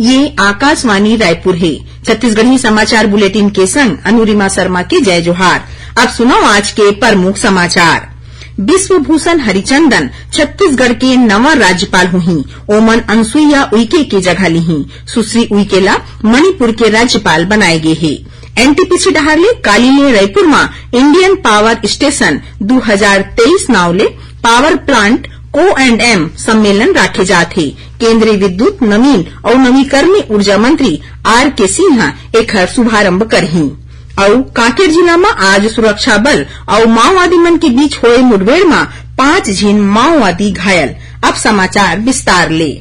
ये आकाशवाणी रायपुर है। छत्तीसगढ़ी समाचार बुलेटिन के संग अनुरिमा शर्मा के जय जोहार। अब सुनो आज के प्रमुख समाचार। विश्वभूषण हरिचंदन छत्तीसगढ़ के नवा राज्यपाल हुई। ओमन अनसुईया उइके के जगह ली। सुश्री उइकेला मणिपुर के राज्यपाल बनाए गए है। एनटीपीसी डहारले कालीले रायपुर में इंडियन पावर स्टेशन 2023 नावले पावर प्लांट O&M सम्मेलन राखे जाथे। केंद्रीय विद्युत नवीन और नवीकरणीय ऊर्जा मंत्री R.K. सिन्हा एकर शुभारंभ करही। और कांकेर जिला में आज सुरक्षा बल और माओवादी मन के बीच होए मुठभेड़ में 5 झीन माओवादी घायल। अब समाचार विस्तार ले।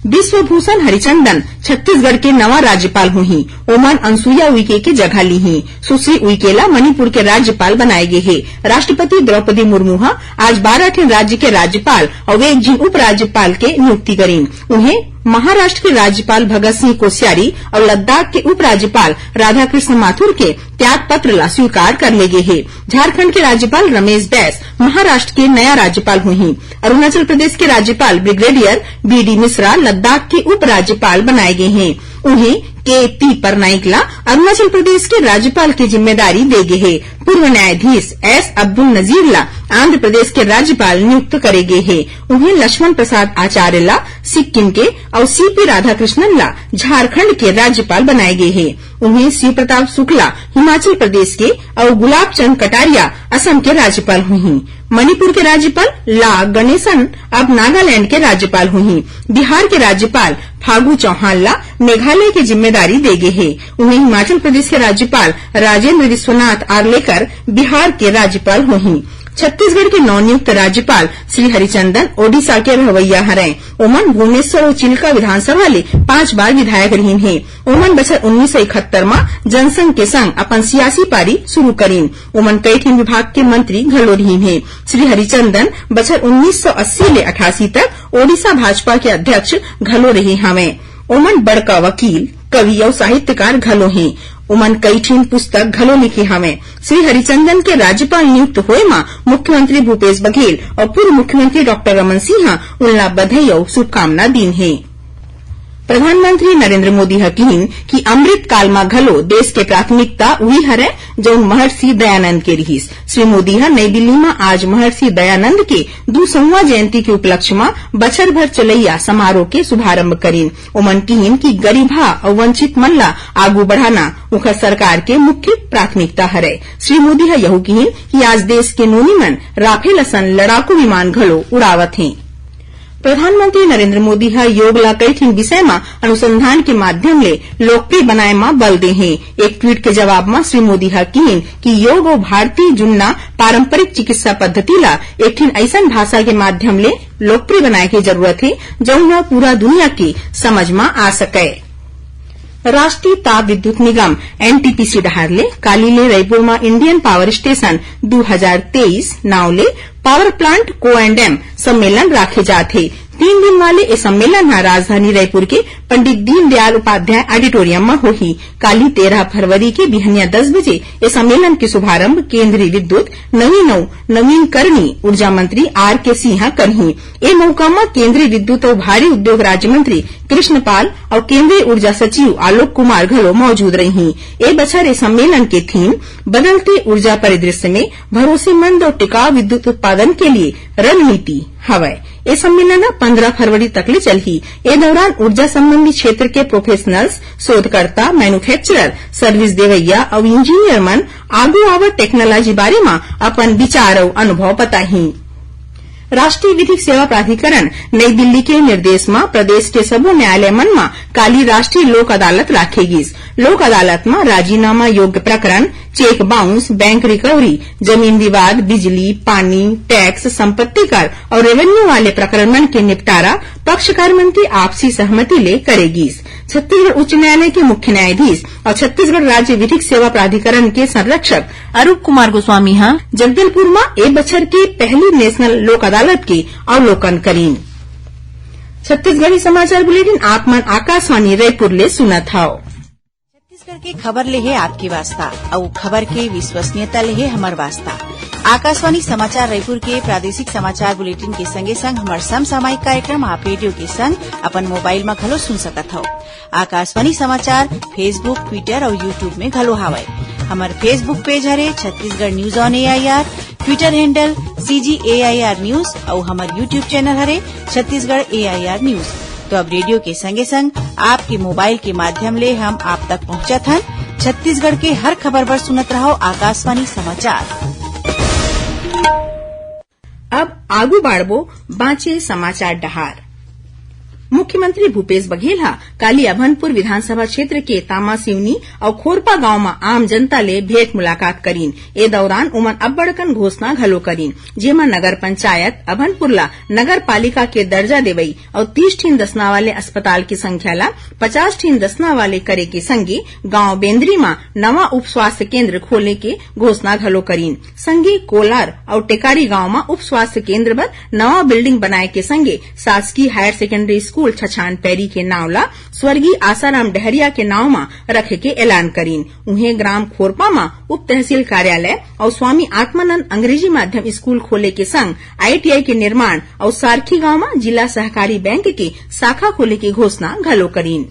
विश्वभूषण हरिचंदन छत्तीसगढ़ के नवा राज्यपाल हुई। ओमन अनसुईया उइके के जगह ली। सुश्री उइकेला मणिपुर के राज्यपाल बनाए गए है। राष्ट्रपति द्रौपदी मुर्मू आज 12 ठन राज्य के राज्यपाल और 1 झीन उप राज्यपाल के नियुक्ति करीन। उन्हें महाराष्ट्र के राज्यपाल भगत सिंह कोश्यारी और लद्दाख के उप राज्यपाल राधाकृष्ण माथुर के त्याग पत्र ला स्वीकार कर ले गए है। झारखंड के राज्यपाल रमेश बैस महाराष्ट्र के नया राज्यपाल हुई। अरुणाचल प्रदेश के राज्यपाल ब्रिगेडियर B.D. मिश्रा लद्दाख के उप राज्यपाल बनाए गए हैं। उन्हें K.P. परनाइक ला अरुणाचल प्रदेश के राज्यपाल की जिम्मेदारी दे गए है। पूर्व न्यायाधीश S. अब्दुल नजीर ला आंध्र प्रदेश के राज्यपाल नियुक्त करे गए है। उन्हें लक्ष्मण प्रसाद आचार्य ला सिक्किम के और C.P. राधाकृष्णन ला झारखंड के राज्यपाल बनाए गए है। उन्हें शिव प्रताप शुक्ला हिमाचल प्रदेश के और गुलाब चंद कटारिया असम के राज्यपाल हुई। मणिपुर के राज्यपाल ला गणेशन अब नागालैंड के राज्यपाल हुई। बिहार के राज्यपाल फागू चौहान ला मेघालय की जिम्मेदारी दे गए है। उन्हें हिमाचल प्रदेश के राज्यपाल राजेंद्र विश्वनाथ आर्लेकर बिहार के राज्यपाल हुई। छत्तीसगढ़ के नवनियुक्त राज्यपाल श्री हरिचंदन ओडिशा के रहवैया हरे। ओमन भुवनेश्वर और चिल्का विधानसभा ले 5 बार विधायक रहीन है। ओमन बछर 1971 में जनसंघ के संग अपन सियासी पारी शुरू करीन। ओमन कई ठन विभाग के मंत्री घलो रहीन है। श्री हरिचंदन बछर 1980 ले 88 तक ओडिशा भाजपा के अध्यक्ष घलो रहे हवे। ओमन बड़का वकील कवि और साहित्यकार घलो हैं। उमन कई ठिन पुस्तक घलो लिखे हवे। श्री हरिचंदन के राज्यपाल नियुक्त होए में मुख्यमंत्री भूपेश बघेल और पूर्व मुख्यमंत्री डॉक्टर रमन सिंह उनला बधाई और शुभकामना दीन है। प्रधानमंत्री नरेंद्र मोदी कहिन कि अमृत काल में घलो देश के प्राथमिकता उही हरे जौन महर्षि दयानंद के रहीस। श्री मोदी नई दिल्ली में आज महर्षि दयानंद के 200वां जयंती के उपलक्ष्य में बछर भर चलैया समारोह के शुभारंभ करीन। उमन कहिन कि गरीबा और वंचित मन ला आगू बढ़ाना उनका सरकार के मुख्य प्राथमिकता हरे। श्री मोदी यहू कहिन कि आज देश के नोनी मन राफेल असन लड़ाकू विमान घलो उड़ावत हैं। प्रधानमंत्री नरेंद्र मोदी योग ला कई ठिन विषय में अनुसंधान के माध्यम ले लोकप्रिय बनाए में बल दे हैं। एक ट्वीट के जवाब में श्री मोदी कहिन कि योग और भारतीय जुन्ना पारंपरिक चिकित्सा पद्धति ला एक ठिन ऐसन भाषा के माध्यम ले लोकप्रिय बनाए की जरूरत है जौन पूरा दुनिया की समझ में आ सके। राष्ट्रीय ताप विद्युत निगम एनटीपीसी डहारले कालीले रायपुर में इंडियन पावर स्टेशन 2023 नावले पावर प्लांट O&M सम्मेलन राखे जाथे। 3 दिन वाले इस सम्मेलन राजधानी रायपुर के पंडित दीनदयाल उपाध्याय ऑडिटोरियम में होही। काली 13 फरवरी के बिहनिया 10 बजे इस सम्मेलन के शुभारंभ केंद्रीय विद्युत नवीकरणीय ऊर्जा मंत्री R.K. सिन्हा करही। ए मौका में केंद्रीय विद्युत और भारी उद्योग राज्य मंत्री कृष्णपाल और केंद्रीय ऊर्जा सचिव आलोक कुमार घलो मौजूद रही। ए बछर इस सम्मेलन के थीम बदलते ऊर्जा परिदृश्य में भरोसेमंद और टिकाऊ विद्युत उत्पादन के लिए रणनीति हवय। ये सम्मेलन 15 फरवरी तक ले चलही। ए दौरान ऊर्जा संबंधी क्षेत्र के प्रोफेशनल्स, शोधकर्ता, मैन्युफैक्चरर, सर्विस देवैया और इंजीनियर मन आगू आवत टेक्नोलॉजी बारे में अपन विचार और अनुभव बताही। राष्ट्रीय विधिक सेवा प्राधिकरण नई दिल्ली के निर्देश में प्रदेश के सबो न्यायालय मन में काली राष्ट्रीय लोक अदालत राखेगिस। लोक अदालत में राजीनामा योग्य प्रकरण, चेक बाउंस, बैंक रिकवरी, जमीन विवाद, बिजली, पानी, टैक्स, संपत्ति कर और रेवेन्यू वाले प्रकरण मन के निपटारा पक्षकार मन की आपसी सहमति ले करेगिस। छत्तीसगढ़ उच्च न्यायालय के मुख्य न्यायाधीश और छत्तीसगढ़ राज्य विधिक सेवा प्राधिकरण के संरक्षक अरूप कुमार गोस्वामी जगदलपुर में एक बछर के पहली नेशनल लोक अदालत के अवलोकन करीन। छत्तीसगढ़ी समाचार बुलेटिन आप मन आकाशवाणी रायपुर ले सुनत हव। छत्तीसगढ़ की खबर ले है आपके वास्ता और खबर के विश्वसनीयता ले है हमार वास्ता। आकाशवाणी समाचार रायपुर के प्रादेशिक समाचार बुलेटिन के संगे संग हमार समसामयिक कार्यक्रम आप रेडियो के संग अपन मोबाइल में घलो सुन सकत हो। आकाशवाणी समाचार फेसबुक, ट्विटर और यूट्यूब में घलो हावय। हमार फेसबुक पेज हरे Chhattisgarh news on AIR, Twitter handle CGAIR news और हमार यूट्यूब चैनल हरे छत्तीसगढ़ AIR न्यूज। तो अब रेडियो के संगे संग आपके मोबाइल के माध्यम ले हम आप तक पहुंचत हन। छत्तीसगढ़ के हर खबर पर सुनत रहो आकाशवाणी समाचार। अब आगू बाढ़बो बांचे समाचार डहार। मुख्यमंत्री भूपेश बघेल हा काली अभनपुर विधानसभा क्षेत्र के तामा सिवनी और खोरपा गांव में आम जनता ले भेंट मुलाकात करीन। ए दौरान उमन अब्बड़कन घोषणा घलो करीन, जेमा नगर पंचायत अभनपुर ला नगर पालिका के दर्जा देवई और 30 ठीन दसना वाले अस्पताल की संख्या ला 50 ठीन दसना वाले करे के संगे गांव बेंदरी में नवा उप स्वास्थ्य केंद्र खोले के घोषणा घलो करीन। संगे कोलार और टेकारी गांव में उप स्वास्थ्य केंद्र बर नवा बिल्डिंग बनाए के संगे शासकीय हायर सेकेंडरी स्कूल छछान पैरी के नाव ला स्वर्गीय आसाराम डहरिया के नाव में रखे के ऐलान करीन। उन्हें ग्राम खोरपा में उप तहसील कार्यालय और स्वामी आत्मानंद अंग्रेजी माध्यम स्कूल खोले के संग ITI के निर्माण और सारखी गांव में जिला सहकारी बैंक के शाखा खोले की घोषणा घलो करीन।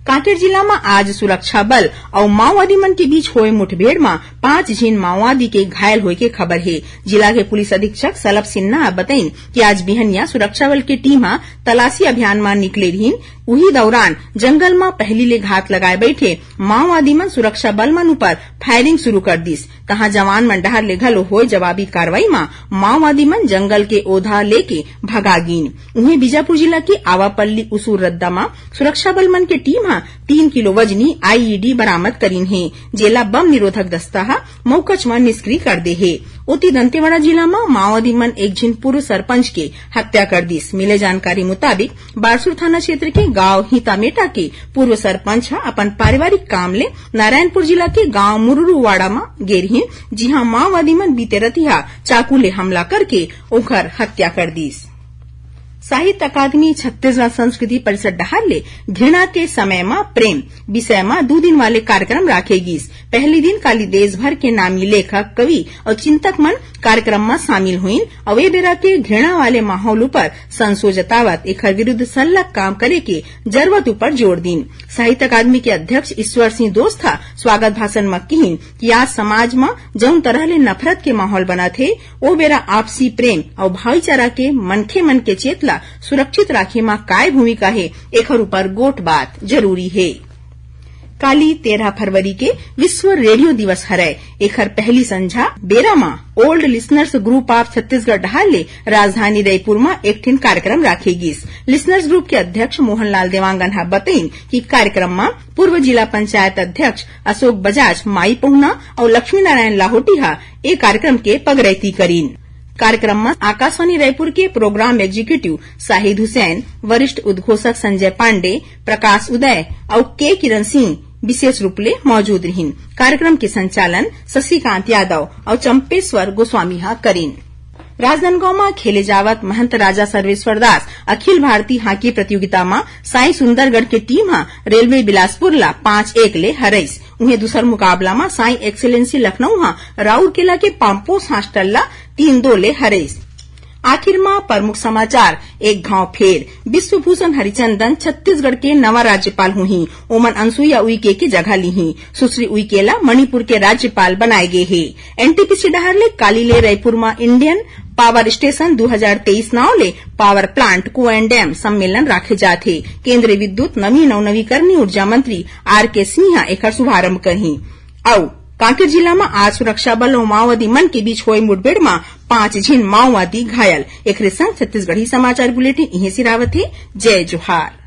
कांकेर जिला में आज सुरक्षा बल और माओवादी मन के बीच हुए मुठभेड़ में 5 झीन माओवादी के घायल होए के खबर है। जिला के पुलिस अधीक्षक सलभ सिन्हा बताइन कि आज बिहनिया सुरक्षा बल की टीम तलाशी अभियान में निकले रहीन। उही दौरान जंगल में पहली ले घात लगाए बैठे माओवादी मन सुरक्षा बल मन ऊपर फायरिंग शुरू कर दिस। तहां जवान मन डहर ले घलो होए जवाबी कार्रवाई में माओवादी मन जंगल के ओधा लेके भगागिन। उन्हें बीजापुर जिला के आवापल्ली उसूर रद्दा में सुरक्षा बल मन के टीम 3 किलो वजनी IED बरामद करीन है, जेला बम निरोधक दस्ता मौकच में निष्क्रिय कर दे है। उती दंतेवाड़ा जिला में माओवादी मन एक झिन पूर्व सरपंच के हत्या कर दिस। मिले जानकारी मुताबिक बारसूर थाना क्षेत्र के गांव हितामेटा के पूर्व सरपंच अपन पारिवारिक काम ले नारायणपुर जिला के गांव मुरुरुवाड़ा में गेरही, जिहां माओवादी मन बीते रतिहा चाकू ले हमला करके ओकर हत्या कर दिस। साहित्य अकादमी छत्तीसगढ़ संस्कृति परिषद डहार ले घृणा के समय में प्रेम विषय में 2 दिन वाले कार्यक्रम राखेगीस। पहले दिन काली देश भर के नामी लेखक, कवि और चिंतक मन कार्यक्रम में शामिल हुईन और वे बेरा के घृणा वाले माहौल पर संशय जतावत एकर विरुद्ध सल्लक काम करे के जरूरत ऊपर जोर दीन। साहित्य अकादमी के अध्यक्ष ईश्वर सिंह दोस्ता स्वागत भाषण में कहिन कि आज समाज में जौन तरह ले नफरत के माहौल बना थे वो बेरा आपसी प्रेम और भाईचारा के मनखे मन के चेतला सुरक्षित राखे में काय भूमिका है एकर ऊपर गोट बात जरूरी है। काली 13 फरवरी के विश्व रेडियो दिवस हरय। एकर पहली संझा बेरा में old listeners group of Chhattisgarh डहार ले राजधानी रायपुर में एक ठिन कार्यक्रम राखेगीस। लिसनर्स ग्रुप के अध्यक्ष मोहनलाल देवांगन हा बताइन कि कार्यक्रम में पूर्व जिला पंचायत अध्यक्ष अशोक बजाज माई पहुना और लक्ष्मी नारायण लाहोटी हा ए कार्यक्रम के पगरैती करीन। कार्यक्रम में आकाशवाणी रायपुर के प्रोग्राम एग्जीक्यूटिव शाहिद हुसैन, वरिष्ठ उद्घोषक संजय पांडे, प्रकाश उदय और के किरण सिंह विशेष रूप ले मौजूद रहीन। कार्यक्रम के संचालन शशिकांत यादव और चंपेश्वर गोस्वामी हा करीन। राजनांदगांव में खेले जावत महंत राजा सर्वेश्वर दास अखिल भारतीय हॉकी प्रतियोगिता में साई सुंदरगढ़ की टीम रेलवे बिलासपुर ला 5-1 ले हरईस। उन्हें दूसर मुकाबला में साई एक्सीलेंसी लखनऊ राउरकेला के पाम्पोस हॉस्टल ला 3-2 ले हरईस। आखिर में प्रमुख समाचार एक घाव फेर विश्वभूषण हरिचंदन छत्तीसगढ़ के नवा राज्यपाल हुई। ओमन अनसुईया उइके की जगह ली। सुश्री उइकेला मणिपुर के राज्यपाल बनाए गए हैं। NTPC डहार ले काली ले रायपुर में इंडियन पावर स्टेशन 2023 नाव ले पावर प्लांट को एंड डैम सम्मेलन राखे जाथे। केंद्रीय विद्युत नवीन और नवीकरणीय ऊर्जा मंत्री RK सिंह एकर शुभारंभ करही। कांकेर जिला में आज सुरक्षा बल और माओवादी मन के बीच हुए मुठभेड़ में 5 झीन माओवादी घायल। एक संग छत्तीसगढ़ी समाचार बुलेटिन इहे सिरावत है। जय जोहार।